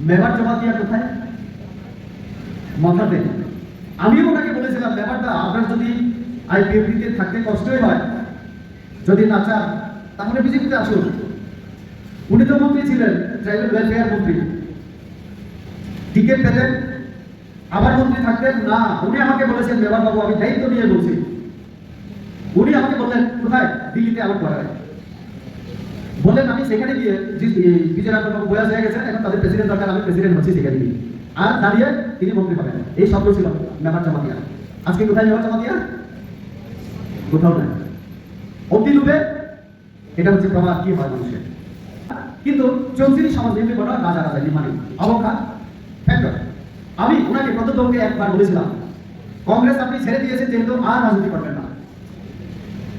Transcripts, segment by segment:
মেবার জমা দিয়া কোথায়? মাথাতে। আমিও ওনাকে বলেছিলাম, ব্যাপারটা আপনার যদি আইপিএফটিতে থাকতে কষ্টই হয়, যদি না চান তাহলে বিজেপিতে আসুন। উনি তো মন্ত্রী ছিলেন, ট্রাইবাল ওয়েলফেয়ার মন্ত্রী, টিকিট পেতেন, আবার মন্ত্রী থাকতেন না। উনি আমাকে বলেছেন, মেবার বাবু আমি দায়িত্ব নিয়ে বলছি, উনি আমাকে বললেন কোথায়? দিল্লিতে আমার করায়। বললেন আমি সেখানে গিয়ে বিজয় রাঘব বাবু বয়স হয়ে গেছে, এখন তাদের প্রেসিডেন্ট দরকার, আমি প্রেসিডেন্ট হচ্ছি সেখানে গিয়ে, আর দাঁড়িয়ে তিনি মন্ত্রী হবেন। এই শব্দ ছিল মেবার জামাতিয়া। আজকে কোথায় মেবার জামাতিয়া? কোথাও নাই। অব্দি ডুবে। এটা হচ্ছে প্রমাণ কি হয় মানুষের। কিন্তু চৌধুরী সমাজ নির্মী বড় রাজা রাজা নির্মাণী অবক্ষা ফ্যাক্টর। আমি ওনাকে প্রত্যেককে একবার বলেছিলাম, কংগ্রেস আপনি ছেড়ে দিয়েছেন যেহেতু আর রাজনীতি করবেন না।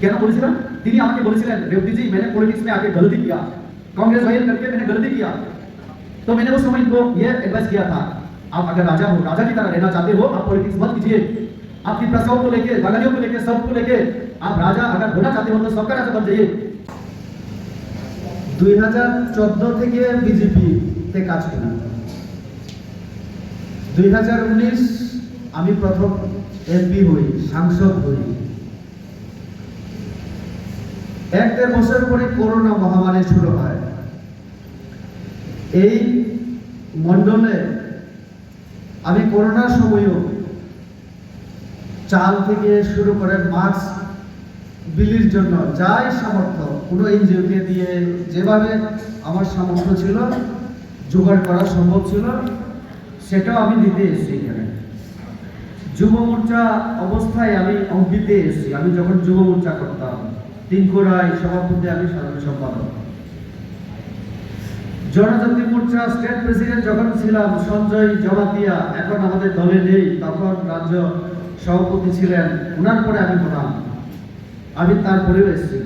কেন বলেছিলাম? তিনি আমাকে বলেছিলেন, रेवती जी मैंने पॉलिटिक्स में आके गलती किया, कांग्रेस वाले करके मैंने गलती किया, तो मैंने उस समय इनको ये एडवाइस किया था, आप अगर राजा हो, राजा की तरह रहना चाहते हो, आप पॉलिटिक्स मत कीजिए, आपकी प्रसाओं को लेके, बागानियों को लेके, सबको लेके आप राजा अगर होना चाहते हो तो सबका राजा बन जाइए। 2014 থেকে বিজেপিতে কাজ করি। 2019 আমি প্রথম এমপি হই, সাংসদ হই। 1-1.5 বছর পরে করোনা মহামারী শুরু হয়। এই মণ্ডলে আমি করোনার সময়ও চাল থেকে শুরু করে মাস্ক বিলির জন্য যাই সামর্থ্য, কোনো এনজিওকে দিয়ে যেভাবে আমার সামর্থ্য ছিল, জোগাড় করা সম্ভব ছিল, সেটাও আমি দিতে এসেছি এখানে। যুব মোর্চা অবস্থায় আমি অঙ্কিতে এসেছি। আমি যখন যুব মোর্চা করতাম, তিনকোড়ায় সভাপতি, আমি সাধারণ সম্পাদক। জনজাতি মোর্চা স্টেট প্রেসিডেন্ট যখন ছিলাম, সঞ্জয় জমাতিয়া এখন আমাদের দলে নেই, তখন রাজ্য সভাপতি ছিলেন, ওনার পরে আমি হলাম। আমি তারপরেও এসেছি।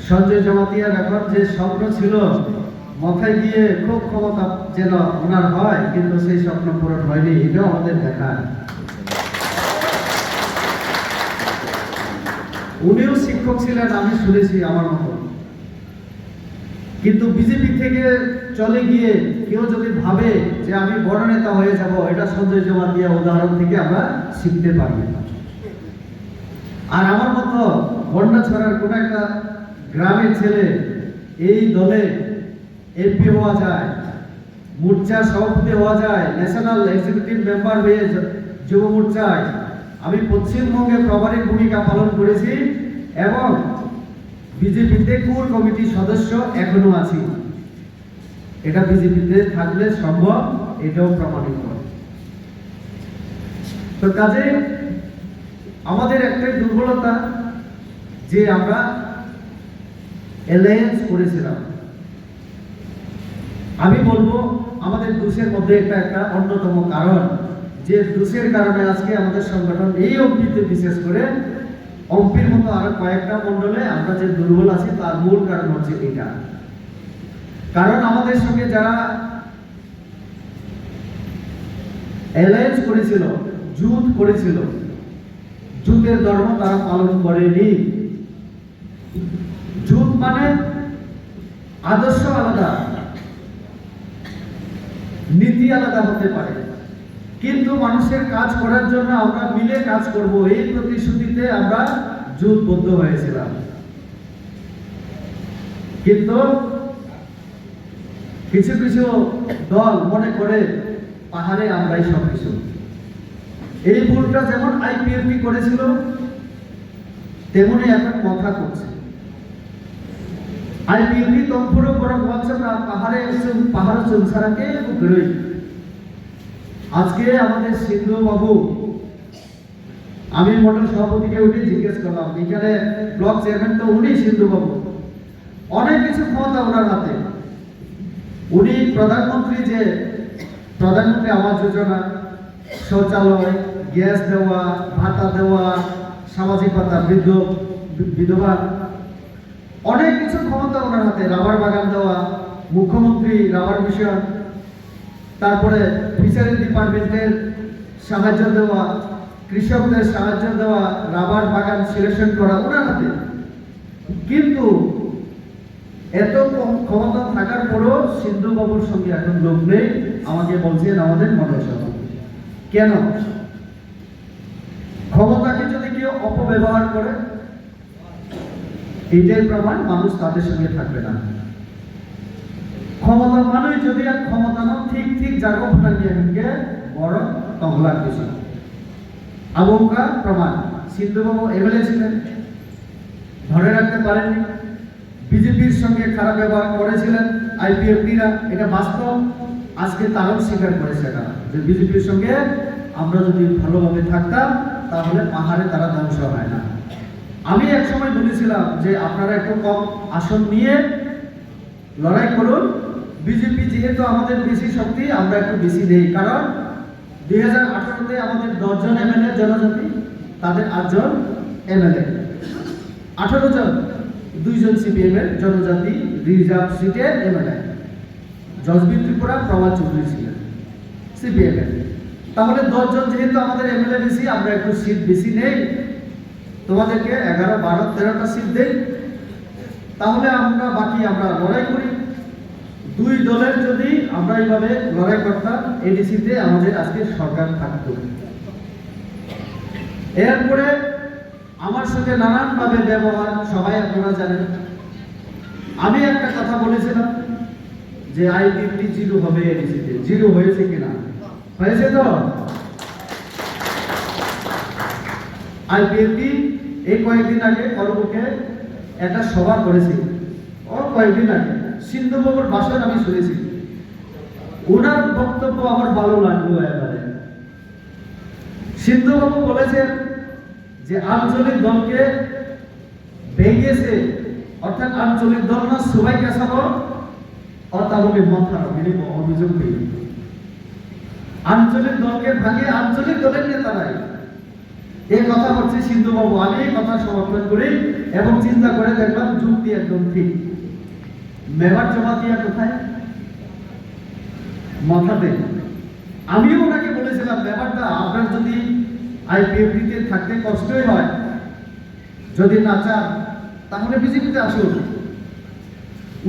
সঞ্জয় জমাতিয়ার এখন যে স্বপ্ন ছিল মাথায় গিয়ে খুব ক্ষমতা যেন ওনার হয়, কিন্তু সেই স্বপ্ন পূরণ হয়নি, এটাও আমাদের দেখা। উনিও শিক্ষক ছিলেন, আমি শুনেছি আমার মতো। কিন্তু বিজেপি থেকে চলে গিয়ে কেউ যদি ভাবে যে আমি বড় নেতা হয়ে যাব, এটা সঞ্জয় জমাতিয়া উদাহরণ থেকে আমরা শিখতে পারি। আর আমার মতো বন্যাছড়ার কোন একটা গ্রামের ছেলে এই দলে এমপি হওয়া যায়, মোর্চার সভাপতি হওয়া যায়, ন্যাশনাল এক্সিকিউটিভ মেম্বার হয়ে যুব মোর্চায় আমি পশ্চিমবঙ্গে প্রভারী ভূমিকা পালন করেছি এবং বিজেপিতে কোর কমিটির সদস্য এখনো আছি। এটা বিজেপিতে থাকলে সম্ভব, এটাও প্রমাণিত। তো কাজে আমাদের একটাই দুর্বলতা যে আমরা অ্যালায়েন্স করেছিলাম। আমি বলবো আমাদের দোষের মধ্যে এটা একটা অন্যতম কারণ, যে দোষের কারণে আজকে আমাদের সংগঠন এই অম্পিতে, বিশেষ করে অম্পির মতো আরো কয়েকটা মন্ডলে আমরা যে দুর্বল আছি, তার মূল কারণ হচ্ছে এটা। কারণ আমাদের সঙ্গে যারা অ্যালায়েন্স করেছিল, জোট করেছিল, জোটের ধর্ম তারা পালন করেনি। জোট মানে আদর্শ আলাদা, নীতি আলাদা হতে পারে, কিন্তু মানুষের কাজ করার জন্য আমরা মিলে কাজ করব, এই প্রতিশ্রুতিতে আমরা জোটবদ্ধ হয়েছিলাম। কিন্তু কিছু কিছু দল মনে করে পাহাড়ে আমরাই সবকিছু। এই ভুলটা যেমন আইপিএফটি করেছিল, তেমনি এখন কথা করছে। আইপিএফটি তম্পুরও বড় বলছে না, পাহাড়ে পাহাড় চলছাড়াকে ঘুরে। আজকে আমাদের সিন্ধু বাবু, আমি মন্ডল সভাপতিকে উঠে জিজ্ঞেস করলাম, এখানে ব্লক চেয়ারম্যান তো উনি, সিন্ধু বাবু, অনেক কিছু ক্ষমতা ওনার হাতে। উনি প্রধানমন্ত্রী, যে প্রধানমন্ত্রী আবাস যোজনা, শৌচালয়, গ্যাস দেওয়া, ভাতা দেওয়া, সামাজিক ভাতা, বৃদ্ধ বিধবা, অনেক কিছু ক্ষমতা ওনার হাতে। রাবার বাগান দেওয়া, মুখ্যমন্ত্রী রাবার মিশন, তারপরে ফিশারি ডিপার্টমেন্টের সাহায্য দেওয়া, কৃষকদের সাহায্য দেওয়া, রাবার বাগান সিলেকশন করা ওনার হাতে। কিন্তু এত কম ক্ষমতা থাকার পরও সিন্ধু বাবুর সঙ্গে এখন লোক নেই, আমাকে বলছেন আমাদের মন্ডল সভাপতি। কেন? ক্ষমতাকে যদি কেউ অপব্যবহার করে, এটাই প্রমাণ মানুষ তাদের সঙ্গে থাকবে না। ক্ষমতা মানুষ যদি আর ক্ষমতা না ঠিক ঠিক জায়গা ভোটার দিয়ে বড় টংলার বিষয় আবহাওয়া প্রমাণ। সিন্ধুবাবু এমএলএ ছিলেন, ধরে রাখতে পারেননি, বিজেপির সঙ্গে খারাপ ব্যবহার করেছিলেন আইপিএফটিরা, এটা বাস্তব। আজকে তারাও স্বীকার করেছে না যে বিজেপির সঙ্গে আমরা যদি ভালোভাবে থাকতাম তাহলে পাহাড়ে তারা ধ্বংস হয় না। আমি একসময় বলেছিলাম যে আপনারা একটু কম আসন নিয়ে লড়াই করুন, বিজেপি যেহেতু আমাদের বেশি শক্তি, আমরা একটু বেশি নেই। কারণ 2018-তে আমাদের 10 জন এমএলএ জনজাতি, তাদের 8 জন এমএলএ, 18 জন, 2 জন সিপিএম এর জনজাতি রিজার্ভ সিটে এমএলএ। জসবীর ত্রিপুরা, প্রভাত চৌধুরী ছিলেন সিপিএম এর। তাহলে 10 জন যেহেতু আমাদের এমএলএ বেশি, আমরা একটু সিট বেশি নেই, তোমাদেরকে 11, 12, 13টা সিট দেই, তাহলে আমরা বাকি আমরা লড়াই করি। 2 দলের যদি আমরা এইভাবে লড়াই করতাম, এডিসিতে আমাদের আজকে সরকার থাকতো। এরপরে আমার সঙ্গে নানানভাবে ব্যবহার সবাই আপনারা জানেন। আমি একটা কথা বলেছিলাম যে আইপিএফটি জিরো হবে এডিসিতে, জিরো হয়েছে কিনা? হয়েছে তো। আইপিএফটি এই কয়েকদিন আগে করবুকে একটা সভা করেছি, কয়েকদিন আগে সিন্ধুবাবুর ভাষণ আমি শুনেছি। ওনার বক্তব্য আমার ভালো লাগলো এবারে। সিন্ধুবাবু বলেছেন যে আঞ্চলিক দলকে ভেঙেছে, অর্থাৎ আঞ্চলিক দল না সবাইকে সব অতাবলি মাথার অভিযোগ পেয়ে আঞ্চলিক দলকে ভাঙে আঞ্চলিক দলের নেতারাই। এই কথা হচ্ছে সিন্ধুবাবু। আমি এই কথা সমর্থন করি এবং চিন্তা করে দেখলাম যুক্তি একদম ঠিক। মেবার জমাতিয়া কোথায়? মাথাতে। আমিও ওনাকে বলেছিলাম ব্যাপারটা আপনার যদি আইপিএফটিতে থাকতে কষ্টই হয়, যদি না চান তাহলে বিজেপিতে আসুন।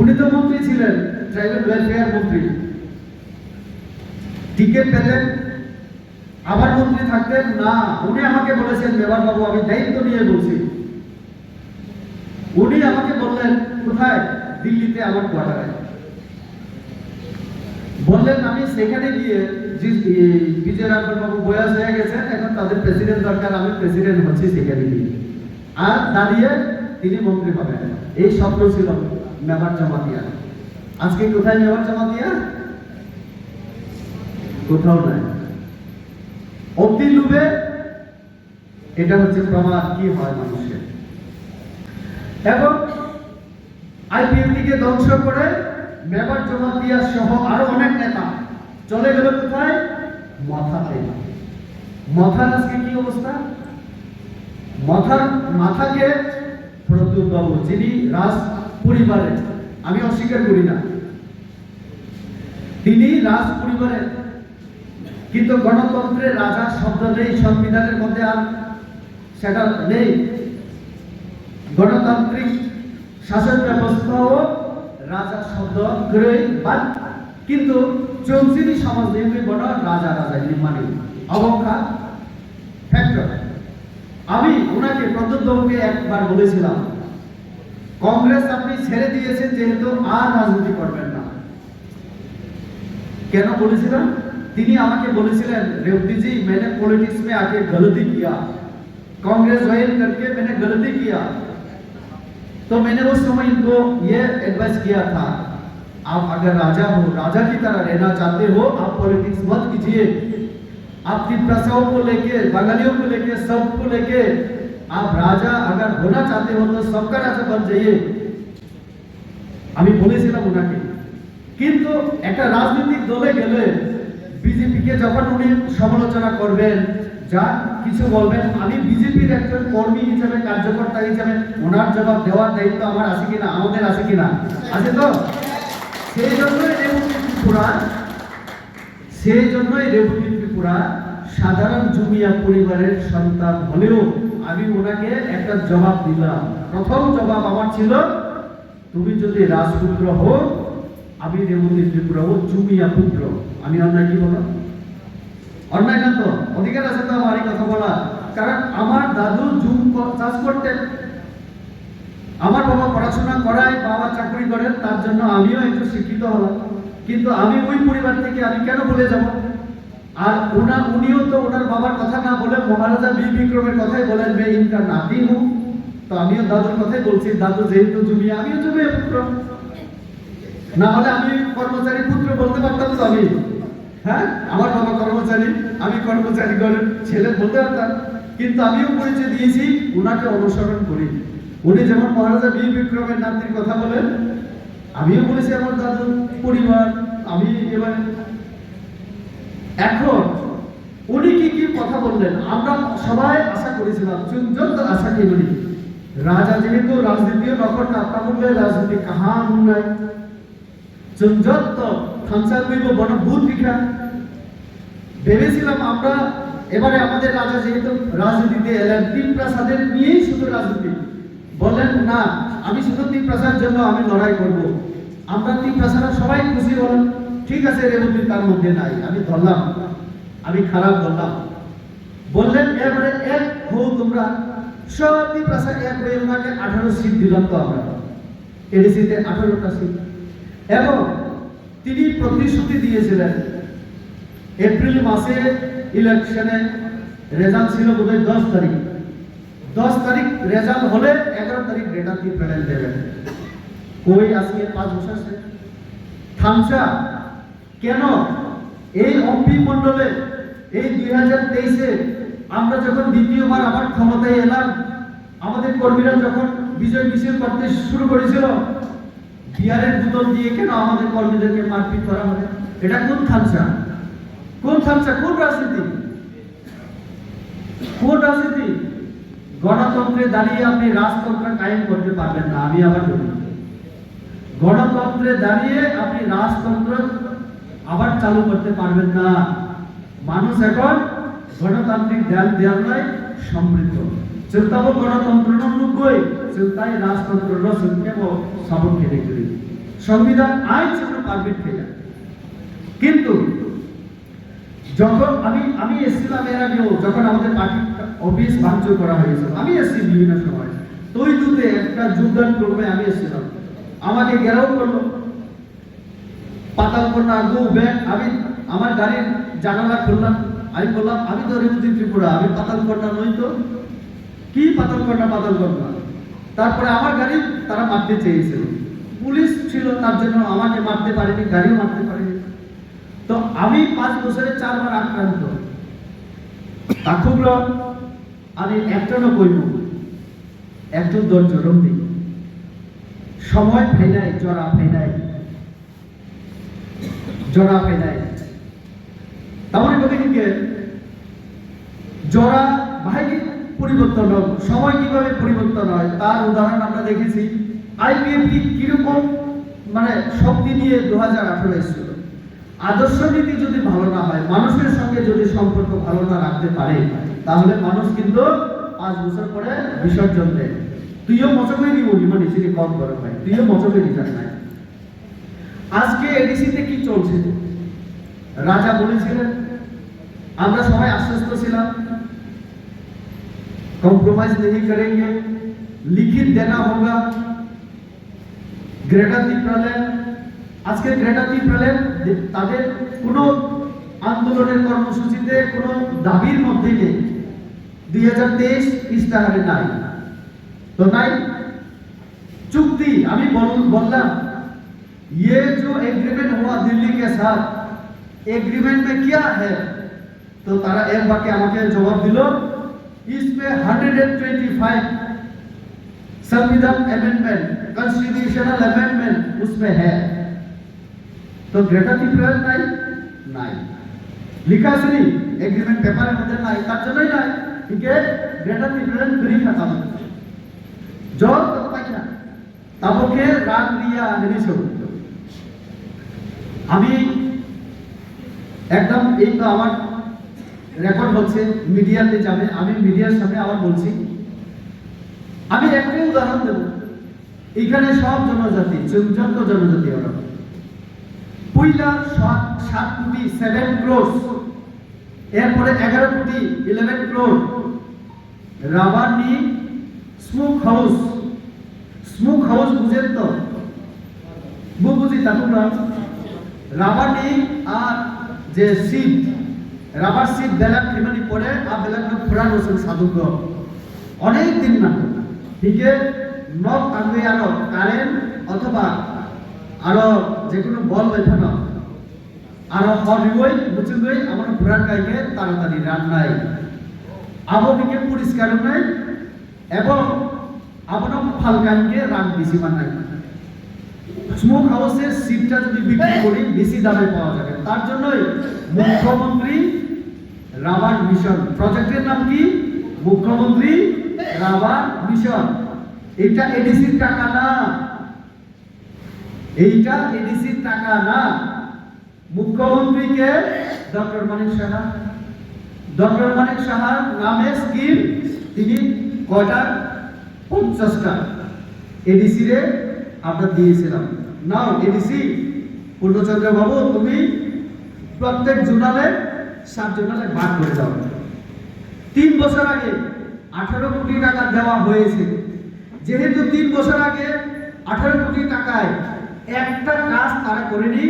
উনি তো মন্ত্রী ছিলেন, ট্রাইবাল ওয়েলফেয়ার মন্ত্রী, টিকিট পেতেন, আবার মন্ত্রী থাকতেন না। উনি আমাকে বলেছেন মেবার বাবু, আমি দায়িত্ব নিয়ে বলছি, উনি আমাকে বললেন কোথায়? দিল্লিতে আমার কোয়ার্টারে। বললেন আমি সেখানে গিয়ে বিজয় রাঘবন বাবু বয়স হয়ে গেছেন, এখন তাদের প্রেসিডেন্ট দরকার, আমি প্রেসিডেন্ট হচ্ছি সেখানে গিয়ে। আর দাঁড়িয়ে তিনি মন্ত্রী হবেন, এই স্বপ্ন ছিল মেবার জমাতিয়া। আজকে কোথায় মেবার জমাতিয়া? কোথাও নাই। অতি লুবে। এটা হচ্ছে প্রমাণ কি হয় মানুষের। এবং আইপিএফটিকে ধ্বংস করে মেবার জমাতিয়া সহ আরো অনেক নেতা চলে গেল কোথায়? মাথাতে। মাথার আজকে কি অবস্থা? মাথাকে প্রদ্যুৎ বাবু, যিনি রাজ পরিবারের, আমি অস্বীকার করি না, তিনি রাজ পরিবারের, কিন্তু গণতন্ত্রের রাজা শব্দ নেই সংবিধানের মধ্যে, আর সেটা নেই। গণতান্ত্রিক শাসন ব্যবস্থাও রাজা শব্দ করে বাদ, কিন্তু চৌধুরী সমাজ নিয়ে বড় রাজা রাজা মানে অবক্ষা ফ্যাক্টর। আমি ওনাকে প্রদ্যুৎ বাবুকে একবার বলেছিলাম, কংগ্রেস আপনি ছেড়ে দিয়েছেন যেহেতু আর রাজনীতি করবেন না। কেন বলেছিলাম? তিনি আমাকে বলেছিলেন रेवती जी मैंने पॉलिटिक्स में आके गलती किया, कांग्रेस ज्वाइन करके मैंने गलती किया, तो मैंने उस समय इनको ये एडवाइस किया था, आप अगर राजा हो, राजा की तरह रहना चाहते हो, आप पॉलिटिक्स मत कीजिए, आपकी प्रसाओं को लेके, बंगालियों को लेके, सबको लेके आप राजा अगर होना चाहते हो तो सबका राजा बन जाइए। আমি বলেছিলাম ওনাকে। কিন্তু একটা রাজনৈতিক দলে গেলে বিজেপিকে যখন উনি সমালোচনা করবেন, যা কিছু বলবেন, আমি বিজেপির একজন কর্মী হিসেবে, কার্যকর্তা হিসেবে ওনার জবাব দেওয়ার দায়িত্ব আমার আছে কিনা? আমাদের আছে কিনা? আছে তো। সেই জন্যই রেবতী ত্রিপুরা সাধারণ জুমিয়া পরিবারের সন্তান হলেও আমি ওনাকে একটা জবাব দিলাম। প্রথম জবাব আমার ছিল তুমি যদি রাজপুত্র হো, আমি রেবতী ত্রিপুরা হো জুমিয়া পুত্র। আমি অন্যায় কি বলো? অন্যায় না তো? অধিকার আছে তো আমার এই কথা বলা। কারণ আমার দাদু জুম চাষ করতেন, আমার বাবা পড়াশোনা করায়, বাবা চাকরি করেন, তার জন্য আমিও একটু শিক্ষিত হলাম। কিন্তু আমি ওই পরিবার থেকে আমি কেন বলে যাব? আর উনিও তো ওনার বাবার কথা না বলে মহারাজা বীর বিক্রমের কথাই বলেন, বে ইনকা নাতি হুঁ। তো আমিও দাদুর কথাই বলছি, দাদু যেহেতু জুমিয়া, আমিও জুমিয়া পুত্র। না হলে আমি কর্মচারী পুত্র বলতে পারতাম তো আমি? হ্যাঁ, আমার বাবা কর্মচারী, আমি কর্মচারী ঘরের ছেলে বলতে পারতাম। কিন্তু আমিও পরিচয় দিয়েছি, ওনাকে অনুসরণ করি। উনি যেমন মহারাজা বীর বিক্রমের নাতির কথা বলেন, আমিও বলেছি আমার দাদুর পরিবার। আমি এবার এখন উনি কি কি কথা বললেন আমরা সবাই আশা করেছিলাম, যত আশা কি বলি, রাজা যেহেতু রাজনীতিও নকর না, তা বললে রাজনীতি কাহা নাই যত থানসার কইব বড় ভূত লিখা। ভেবেছিলাম আমরা এবারে আমাদের রাজা যেহেতু রাজনীতিতে এলেন, তিন প্রাসাদের নিয়েই শুধু রাজনীতি বললেন, না আমি শুধু তিন প্রাসাদের জন্য আমি লড়াই করব। আমরা তিন প্রাসাদের সবাই খুশি হলাম, ঠিক আছে রেবতী তার মধ্যে নাই, আমি ধরলাম, আমি খারাপ ধরলাম। বললেন এবারে এক হও তোমরা, সব তিন প্রাসাদ এক হয়ে ওনাকে 18 সিট দিলাম। তো আমরা এডিসিতে 18টা সিট। এবং তিনি প্রতিশ্রুতি দিয়েছিলেন, এপ্রিল মাসে ইলেকশনে রেজাল্ট ছিল বোধহয় 10 তারিখ। 10 তারিখ রেজাল্ট হলে 11 তারিখ ডেটা দিয়ে প্রেজেন্ট দেবেন। কই আজকে 5 বছর সে থামসা কেন? এই অম্পি মণ্ডলে এই 2023-এ আমরা যখন দ্বিতীয়বার আবার ক্ষমতায় এলাম, আমাদের কর্মীরা যখন বিজয় মিছিল করতে শুরু করেছিল, বিয়ারের বোতল দিয়ে কেন আমাদের কর্মীদেরকে মারপিট করা হবে? এটা কোন থামসা? কোন থামসা? কোন রাজনীতি? কোন রাজনীতি? গণতন্ত্রে দাঁড়িয়ে আপনি রাজতন্ত্র কায়েম করতে পারবেন না। আমি আবার বলি, গণতন্ত্রে দাঁড়িয়ে আপনি রাজতন্ত্র আবার চালু করতে পারবেন না। মানুষ এখন গণতান্ত্রিক দেয়ালয় সমৃদ্ধ চিন্তাব গণতন্ত্র নুগই চিন্তায় রাজতন্ত্র রসকেব সবক খেলে করি সংবিধান আইন ছিল পারমিট খেলা। কিন্তু যখন আমি এসেছিলাম এর আগেও, যখন আমাদের পার্টি অফিস ভাঙচুর করা হয়েছিল, আমি এসেছি বিভিন্ন সময়, তুই দুতে একটা যোগদান করবে, আমি এসেছিলাম, আমাকে ঘেরাও করলো পাতালকন্যা গো ব্যাগ। আমি আমার গাড়ির জানালা খুললাম, আমি বললাম আমি তো রেবতী ত্রিপুরা, আমি পাতালকন্যা নই। তো কি পাতালকন্যা? পাতালকন্যা। তারপরে আমার গাড়ি তারা মারতে চেয়েছিল, পুলিশ ছিল, তার জন্য আমাকে মারতে পারেনি, গাড়িও মারতে পারেনি। তো আমি 5 বছরে 4 বার আক্রান্ত। তাকুগুলো আমি একটানো কইব, একটু ধৈর্য রন্দি, সময় ফাইনাই, জরা ফাইনাই, জরা ফাইনাই। তাহলে বলিকে জরা ভাইকে পরিবর্তন হোক, সময় কিভাবে পরিবর্তন হয় তার উদাহরণ আমরা দেখেছি। আইপিএফটি কিরকম মানে শক্তি নিয়ে 2018 এসেছিল। আদর্শ নীতি যদি ভালো না হয়, মানুষের সঙ্গে যদি সম্পর্ক ভালো না রাখতে পারে, তাহলে মানুষ কিন্তু 5 বছর পরে বিসর্জন দেয়। তুইও মচকে দিব মানে সেটি কম করে ভাই, তুইও মচকে দিতে নাই। আজকে এডিসিতে কি চলছে? রাজা বলেছিলেন, আমরা সবাই আশ্বস্ত ছিলাম, কম্প্রোমাইজ नहीं करेंगे, লিখিত দেনা होगा। গ্রেটা ত্রিপ্রালেন, আজকে গ্রেটা ত্রিপ্রালেন তাদের কোনো আন্দোলনের কর্মসূচিতে কোনো দাবির মধ্যে নেই। 2023 ইস্তাহারে নাই, তো নাই চুক্তি। আমি বললাম ये जो एग्रीमेंट हुआ दिल्ली के साथ, एग्रीमेंट में क्या है? तो तारा एक बार के আমাকে জবাব দিল, इसमें 125 संविधान अमेंडमेंट, कॉन्स्टिट्यूशनल अमेंडमेंट उसमें है। तो ग्रेटा ত্রিপুরার নাই, নাই লিখা আছে নি এগ্রিমেন্ট পেপারের মধ্যে নাই, তার জন্যই নাই। ঠিক আছে, গ্রেটা ত্রিপুরার ফ্রি খাতা জল তো পাইনা তাবকে রাগ দিয়া জিনিস। আমি একদম এই তো আমার রেকর্ড হচ্ছে, মিডিয়াতে যাবে, আমি মিডিয়ার সামনে আবার বলছি। আমি একটাই উদাহরণ দেব, এখানে সব জনজাতি, যত জনজাতি ওরা। পয়লা 7 কোটি 7 ক্রোর, এরপরে 11 কোটি 11 ক্রোর রাবানি স্মোক হাউস। স্মোক হাউস বুঝেন তো? বুঝি তা তোমরা রাবানি আর যে সিট, রাবার সিট বেলাক কিমানি পড়ে আর বেলাক ফুরান হোসেন সাধুগ অনেক দিন না ঠিক নক আগে আরো কারেন্ট অথবা আরো যে কোনো বল বেঠানো আরো হরিবই বুঝুই আমার ফুরান গাইকে তাড়াতাড়ি রান্নাই আবহাওয়াকে পরিষ্কার নাই এবং আপনার ফালকানকে রান বেশি বানাই। স্মোক হাউসের সিটটা যদি বিক্রি করি বেশি দামে পাওয়া যাবে, তার জন্যই মুখ্যমন্ত্রী রাবার মিশন প্রজেক্টের নাম কি? মুখ্যমন্ত্রী রাবার মিশন। এটা এডিসির টাকা না, এইটা এডিসির টাকা না। মুখ্যমন্ত্রীকে ডক্টর মানিক সাহা, ডক্টর মানিক সাহার নামে স্কিম তিনি কয়টা? 50টা এডিসি রে আমরা দিয়েছিলাম। নাও এডিসি পূর্ণচন্দ্র বাবু তুমি প্রত্যেক জোনালে 7 জোনালে ভাগ করে দাও। 3 বছর আগে 18 কোটি টাকা দেওয়া হয়েছে। যেহেতু 3 বছর আগে 18 কোটি টাকায় একটা কাজ তারা করেনি,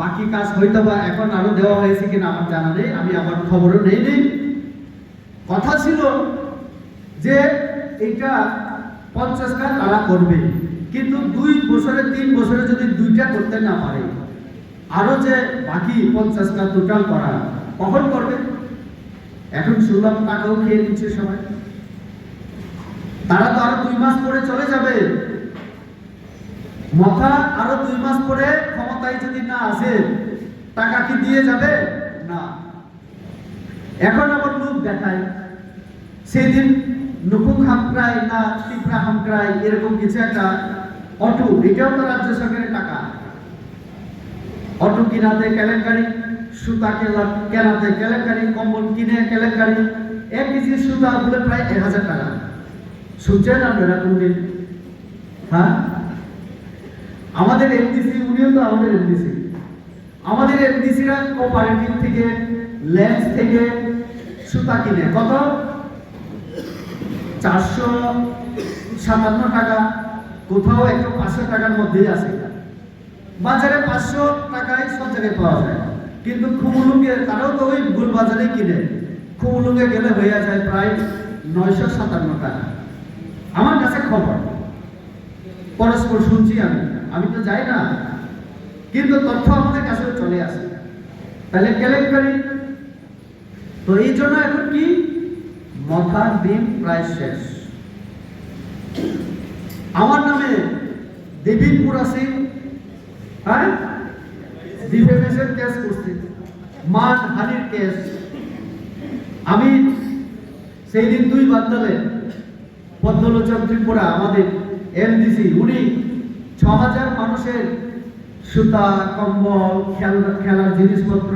বাকি কাজ হয়তো বা এখন আরো দেওয়া হয়েছে কিনা আমার জানা নেই, আমি আমার খবরও নেই। কথা ছিল যে এটা 50টা তারা করবে, কিন্তু 2 বছরে 3 বছরে যদি 2টা করতে না পারে, আরো যে বাকি 50টা টোটাল করা কখন করবে? এখন শুনলাম টাকাও খেয়ে নিচ্ছে সবাই। তারা তো আরো 2 মাস পরে চলে যাবে। মাথা আরো 2 মাস পরে ক্ষমতায় যদি না আসে টাকা কি দিয়ে যাবে? না। এখন আবার লোক দেখায় সেদিন নুকুক হামক্রাই না টিপরা হামক্রাই এরকম কিছু একটা অটো, এটাও তো রাজ্য সরকারের টাকা। অটো কিনাতে কেলেঙ্কারি, সুতা কেনাতে কেলেঙ্কারি, কম্বল কিনে কেলেঙ্কারি। 1 কেজি সুতা বলে প্রায় 1000 টাকা। শুনছেন আপনারা কোনদিন? হ্যাঁ, আমাদের এমডিসি, উনিও তো আমাদের এমডিসি। আমাদের এমডিসিরা কোঅপারেটিভ থেকে লেন্স থেকে সুতা কিনে কত? 457 টাকা, কোথাও একটু 500 টাকার মধ্যেই আছে। বাজারে 500 টাকায় সব জায়গায় পাওয়া যায়, কিন্তু খুমুলুঙ্গে তারাও তো ওই গুল বাজারে কিনে। খুমুলুঙ্গে গেলে হয়ে যায় প্রায় 957 টাকা। আমার কাছে খবর, পরস্পর শুনছি আমি তো যাই না, কিন্তু তথ্য আমাদের কাছে চলে আসে। তাহলে কেলেঙ্কারি তো এই জন্য এখন কি মথার দিন প্রায় শেষ। আমার নামে দেবীপুর আছে, হ্যাঁ, ডিফেমেশন কেস করছে, মানহানির কেস। আমি সেই দিন 2 বাদলে পদ্মলোচন ত্রিপুরা আমাদের এমডিসি, উনি 6000 মানুষের সুতা, কম্বল, খেলার জিনিসপত্র,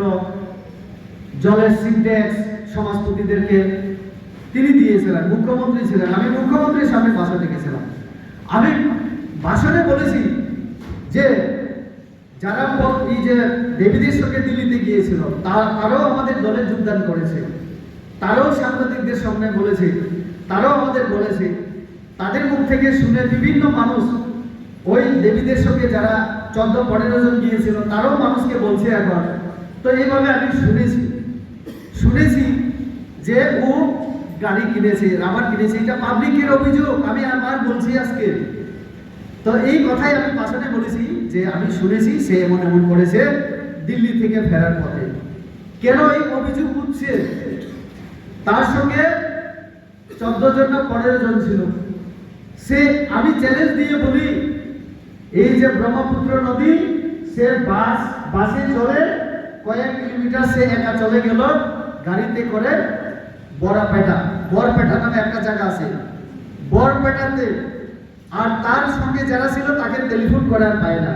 জলের সিনটেক্স সমাজপতিদেরকে তিনি দিয়েছিলেন। মুখ্যমন্ত্রী ছিলেন, আমি মুখ্যমন্ত্রীর সামনে ভাষণে গেছিলাম। আমি ভাষণে বলেছি যে যারা এই যে দেবীদের সঙ্গে দিল্লিতে গিয়েছিল তারাও আমাদের দলে যোগদান করেছে, তারাও সাংবাদিকদের সামনে বলেছে, তারাও আমাদের বলেছে। তাদের মুখ থেকে শুনে বিভিন্ন মানুষ ওই দেবীদের সঙ্গে যারা 14-15 জন গিয়েছিল তারাও মানুষকে বলছে এখন। তো এইভাবে আমি শুনেছি যে ও গাড়ি কিনেছে, রাবার কিনেছে, এটা পাবলিকের অভিযোগ। আমি আমার বলছি আজকে। তো এই কথাই আমি পাশে বলেছি যে আমি শুনেছি সে এমন এমন করেছে দিল্লি থেকে ফেরার পথে। কেন এই অভিযোগ উঠছে? তার সঙ্গে 14 জন না 15 জন ছিল। সে আমি চ্যালেঞ্জ দিয়ে বলি, এই যে ব্রহ্মপুত্র নদী, সে বাসে চলে কয়েক কিলোমিটার সে একা চলে গেল গাড়িতে করে বরপেটা নামে একটা জায়গা আছে, বরপেটাতে। আর তার সঙ্গে যারা ছিল তাকে টেলিফোন করার পায় না,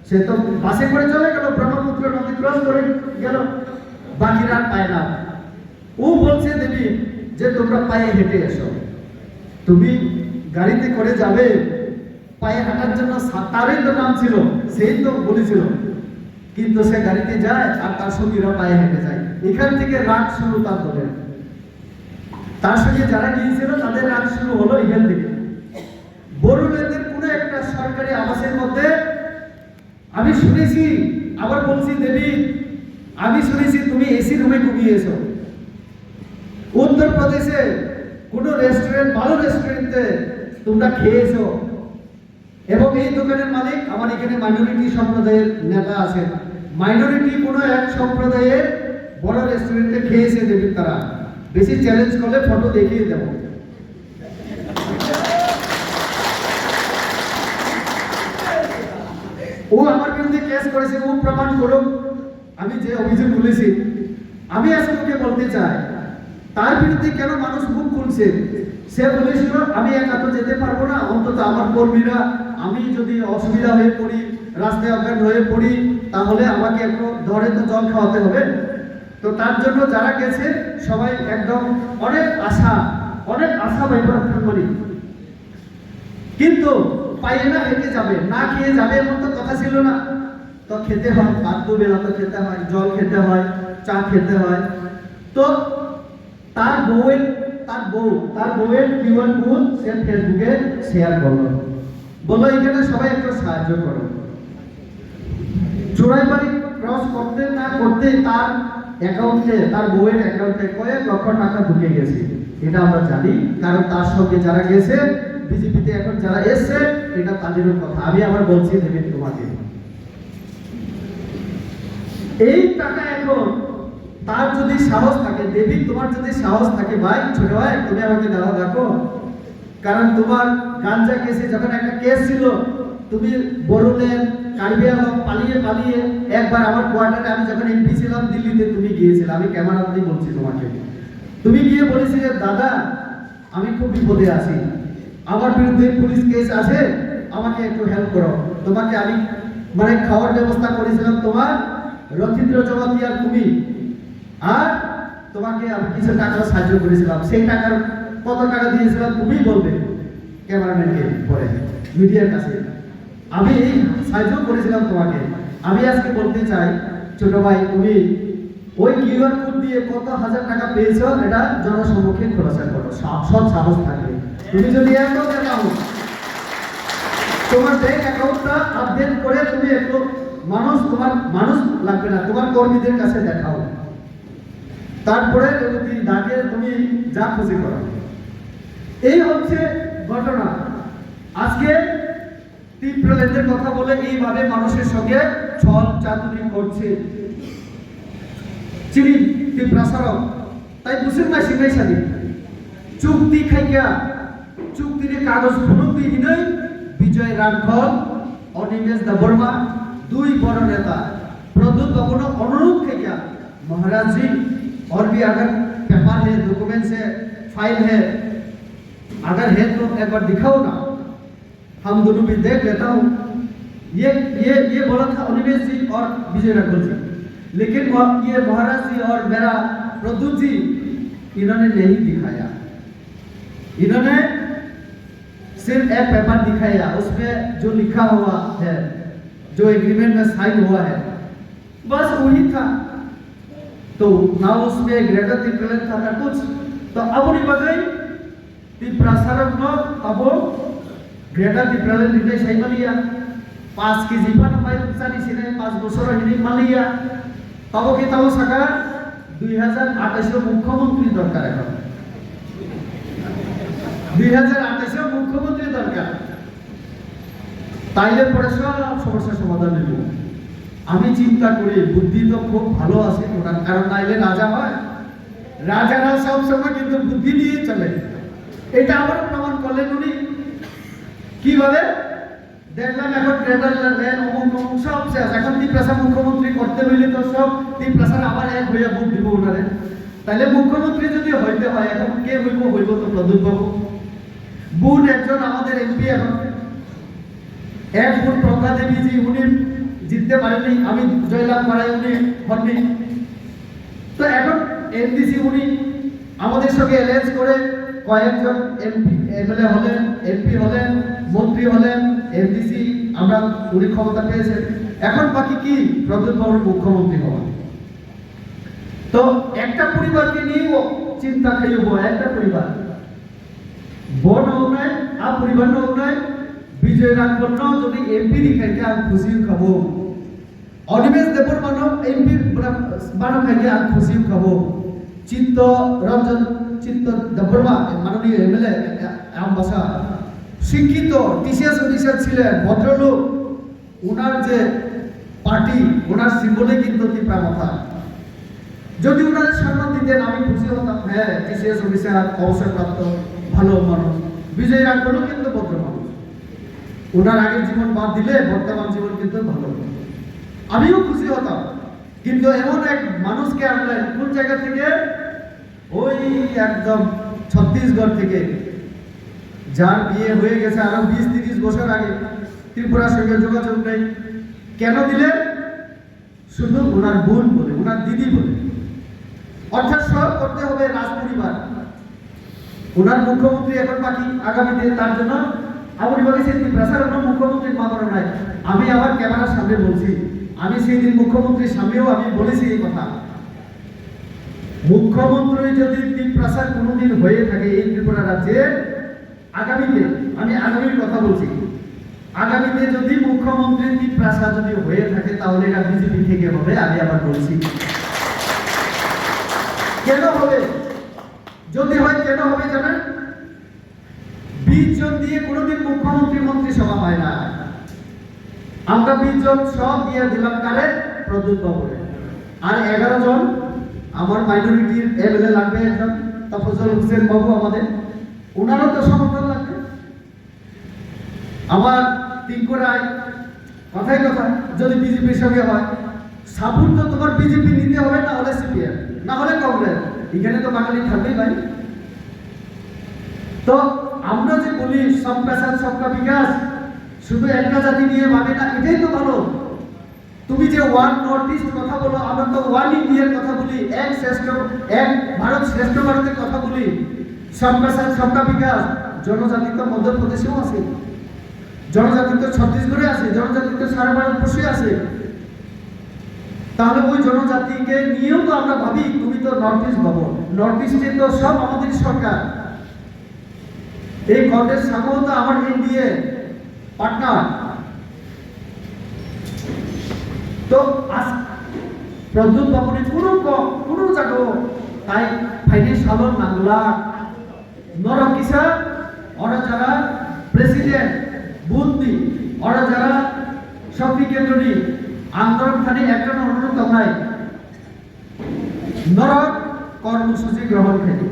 সে তো বাসে করে চলে গেল, ব্রহ্মপুত্র নদী ক্রস করে গেল, বাকিরা পায় না। ও বলছে দেবী যে তোমরা পায়ে হেঁটে এসো, তুমি গাড়িতে করে যাবে পায়ে হাঁটার জন্য তারই তো নাম ছিল, সেই তো বলেছিল। কিন্তু সে গাড়িতে যায় আর তার সঙ্গীরা পায়ে হেঁটে যায়। এখান থেকে রাগ শুরু তার দলের। তার সঙ্গে যারা গিয়েছিল তাদের রাগ শুরু হলো এখান থেকে। বড়ুলেদের কোনো একটা সরকারি আবাসের মধ্যে আমি শুনেছি, আবার বলছি দেবী, আমি শুনেছি তুমি এসি রুমে ঘুমিয়েছো। উত্তরপ্রদেশে কোনো রেস্টুরেন্ট, ভালো রেস্টুরেন্টে তোমরা খেয়েছো, এবং এই দোকানের মালিক আমার এখানে মাইনরিটি সম্প্রদায়ের নেতা আছেন। মাইনরিটি কোনো এক সম্প্রদায়ের বড় রেস্টুরেন্টে খেয়েছে দেবী তারা। বেশি চ্যালেঞ্জ করলে ফটো দেখিয়ে দেবো। ও আমার বিরুদ্ধে কেস করেছে, ও প্রমাণ করুক আমি যে অভিযোগ তুলেছি। আমি আজকে ওকে বলতে চাই তার বিরুদ্ধে কেন মানুষ মুখ খুলছে। সে বলেছিল আমি একা তো যেতে পারবো না, অন্তত আমার কর্মীরা, আমি যদি অসুবিধা হয়ে পড়ি, রাস্তায় অজ্ঞান হয়ে পড়ি, তাহলে আমাকে একটু ধরে তো জল খাওয়াতে হবে। তো তার জন্য যারা গেছে সবাই একদম অনেক আশা ভাই, কিন্তু পায়ে না হেঁটে যাবে, না খেয়ে যাবে এমন তো কথা ছিল না। তো খেতে হয়, খাদ্য বেলা তো খেতে হয়, জল খেতে হয়, চা খেতে হয়। তো তার বউয়ের জীবন গুণ সে ফেসবুকে শেয়ার করলো, বললো এখানে সবাই একটু সাহায্য করো। চোরাইবাড়ি ক্রস করতে না করতে তার অ্যাকাউন্টে, তার বউয়ের অ্যাকাউন্টে কয়েক লক্ষ টাকা ঢুকে গেছে। এটা আমরা জানি, কারণ তার সঙ্গে যারা গেছে, বিজেপিতে এখন যারা এসছে, এটা তাদেরও কথা। আমি আবার বলছি দেবেন তোমাকে, এই টাকা এখন তার যদি সাহস থাকে, দেবী তোমার যদি সাহস থাকে, ভাই ছোট ভাই তুমি আমাকে দাও, দেখো, কারণ তোমার গাঞ্জা কেসে যখন একটা কেস ছিল, তুমি বড়লেন কার্বি আংলং পালিয়ে একবার আমার কোয়ার্টারে, আমি যখন এমপি ছিলাম দিল্লিতে, তুমি গিয়েছিলে, আমি ক্যামেরাতে বলছি তোমাকে, তুমি গিয়ে বলেছিলে দাদা আমি খুব বিপদে আছি, আমার বিরুদ্ধে পুলিশ কেস আছে, আমাকে একটু হেল্প করো। তোমাকে আমি মানে খাওয়ার ব্যবস্থা করেছিলাম, তোমার রথীন্দ্র জমাতিয়ার তুমি, আর তোমাকে আমি কিছু টাকা সাহায্য করেছিলাম। সেই টাকার কত টাকা দিয়েছিলাম তুমি বলবে ক্যামেরাম্যানকে, পরে মিডিয়ার কাছে আমি এই সাহায্য করেছিলাম তোমাকে। আমি আজকে বলতে চাই ছোট ভাই, তুমি ওই কিউআর কোড দিয়ে কত হাজার টাকা পেয়েছো, এটা জনসম্মুখে খোলাসা করো, সৎ সাহস থাকবে। তুমি যদি এত দেখাও, তোমার ব্যাংক অ্যাকাউন্টটা আপডেট করে তুমি একটু মানুষ লাগবে না, তোমার কর্মীদের কাছে দেখাও, তারপরে যদি ডাকে তুমি যা খুশি করো। এই হচ্ছে ঘটনা। আজকে তীব্রলেদের কথা বলে এইভাবে মানুষের সঙ্গে ছল চাতুরি করছে চিনি তীব্রাসারক, তাই বুঝেন না সিংহাই সাদি চুক্তি খাইয়া চুক্তির কাগজ ফুলুক দিয়ে বিজয় রাঘব, অনিমেষ দেববর্মা, দুই বড় নেতা प्रद्युत बाबू ने अनुरोध किया, महाराज जी और भी अगर पेपर है, डॉक्यूमेंट्स है, फाइल है, अगर है तो एक बार दिखाओ ना, हम दोनों भी देख लेता हूँ। ये बोला था अनिमेष जी और विजय राघव जी, लेकिन ये महाराज जी और मेरा प्रद्युत जी इन्होंने नहीं दिखाया। इन्होंने सिर्फ एक पेपर दिखाया, उसमें जो लिखा हुआ है, जो एग्रीमेंट में साइन हुआ है, बस वही था। तो ना उसमें ग्रेटर टिप्पणी था ना कुछ। तो अब नहीं बगई प्रसारक नो अब ग्रेटर टिप्पणी निर्णय सही मालिया 5 की जीवन पाई उत्साही सिने 5 বছর হিনি মালিয়া তব কি তব সরকার 2028 মুখ্যমন্ত্রী দরকার, এখন 2028 মুখ্যমন্ত্রী দরকার, তাইলে পরে সব সমস্যার সমাধান নেব। আমি চিন্তা করি বুদ্ধি তো খুব ভালো আছে ওনার, কারণ নাইলে রাজা হয়, রাজারা সব সময় কিন্তু বুদ্ধি নিয়ে চলে। এটা আবার প্রমাণ করলেন উনি কিভাবে, দেখলাম এখন গ্রেটার ল্যান্ড অমুক সব শেষ, এখন ত্রিপ্রাসা মুখ্যমন্ত্রী করতে হইলে তো সব ত্রিপ্রাসার আবার এক হইয়া ভোট দিব ওনারে। তাহলে মুখ্যমন্ত্রী যদি হইতে হয় এখন কে হইব তো প্রদ্যুৎ বাবু। বুন একজন আমাদের এমপি, এখন এক বুন প্রজ্ঞা দেবী জি, উনি জিততে পারেনি, আমি জয়লাভ করাই, উনি হননি। তো এখন এনডিসি উনি আমাদের সঙ্গে অ্যালায়েন্স করে কয়েকজন এমপি এমএলএ হলেন, এমপি হলেন, মন্ত্রী হলেন, এমডিসি, আমরা উনি ক্ষমতা পেয়েছেন। এখন বাকি কি? প্রদ্যুৎ বাবুর মুখ্যমন্ত্রী হওয়া। তো একটা পরিবারকে নিয়েও চিন্তা খাইব, একটা পরিবার বোন হোক নাই, আর পরিবার হোক নাই, বিজয় রাখবন্ন যদি এমপি খাইতে আর খুশি খাব, অনিমেষ দেবর মানব এমপি মানব খাইতে আর খুশি খাব, চিত্ত রঞ্জন চিত্ত দেববর্মা মাননীয় এমএলএ আমবাসা শিক্ষিত টিসিএস অফিসার ছিলেন, ভদ্রলোক, ওনার যে পার্টি, ওনার সিম্বলে কিন্তু তীব্রা মাথা। যদি ওনার সম্মান দিতেন আমি খুশি হতাম। হ্যাঁ, টিসিএস অফিসার, অবসরপ্রাপ্ত ভালো মানুষ। বিজয় রাখবো কিন্তু ভদ্র মানুষ। ওনার আগের জীবন বাদ দিলে বর্তমান জীবন কিন্তু ভালো। আমিও খুশি হতাম। কিন্তু এমন এক মানুষকে আনলেন কোন জায়গা থেকে? ওই একদম ছত্তিশগড় থেকে, যার বিয়ে হয়ে গেছে আরো 20-30 বছর আগে, ত্রিপুরার সঙ্গে যোগাযোগ নেই। কেন দিলেন? শুধু ওনার বোন বলে, ওনার দিদি বলে। অর্থাৎ সব করতে হবে রাজপরিবার। ওনার মুখ্যমন্ত্রী এখন বাকি আগামীতে, তার জন্য আমার বলেছি ত্রিপুরার মুখ্যমন্ত্রীর মামলা নাই। আমি আবার ক্যামেরার সামনে বলছি, আমি সেই দিন মুখ্যমন্ত্রীর সামনেও আমি বলেছি এই কথা। মুখ্যমন্ত্রী যদি ত্রিপ্রাসাদ কোনোদিন হয়ে থাকে এই ত্রিপুরা রাজ্যে, আগামীতে, আমি আগামীর কথা বলছি, আগামীতে যদি মুখ্যমন্ত্রী ত্রিপ্রাসাদ যদি হয়ে থাকে তাহলে এটা বিজেপি থেকে হবে। আমি আবার বলছি কেন হবে? যদি হয় কেন হবে জানেন? 20 জন দিয়ে কোনোদিন মুখ্যমন্ত্রী মন্ত্রিসভা হয় না। আমরা 20 জন সব দিয়ে দিলাম কারে? প্রদ্যুৎ বাবুরে। আর 11 জন আমার মাইনরিটির এমএলএ লাগবে, একজন তফজল হোসেন বাবু আমাদের, ওনারও তো সমর্থন লাগবে। আমার তিনকোড়ায় কথাই কথা যদি বিজেপির সঙ্গে হয়, সাপোর্ট তো তোমার বিজেপি নিতে হবে, না হলে সিপিএম, না হলে কংগ্রেস। এখানে তো বাঙালি থাকবেই ভাই। তো আমরা যে বলি সব পেশার সবকা বিকাশ, শুধু একটা জাতি নিয়ে ভাবে না, এটাই তো ভালো। তুমি যে ওয়ান নর্থ ইস্ট কথা বলো, আমরা তো ওয়ান ইন্ডিয়ার কথা বলি, এক শ্রেষ্ঠ, এক ভারত শ্রেষ্ঠ ভারতের কথা বলি। সব পেশার সবকা বিকাশ, জনজাতি তো মধ্যপ্রদেশেও আছে, জনজাতি তো ছত্তিশগড়ে আছে, জনজাতি তো সারা ভারতবর্ষে আছে। তাহলে ওই জনজাতিকে নিয়েও তো আমরা ভাবি, তুমি তো নর্থ ইস্ট ভাবো। নর্থ ইস্টে তো সব আমাদের সরকার, এই কংগ্রেস সাংগঠন তো আমার এনডিএ পার্টনার। তো আজ প্রদ্যুৎ বাবুর কোনো জায়গা তাই ফাইনাল সালন নাংলা নরম কিসা, ওরা যারা প্রেসিডেন্ট বুদ্ধি, ওরা যারা শক্তি কেন্দ্রী আন্দোলন খানি একটা অনুরোধ নাই নরক কর্মসূচি গ্রহণ করে।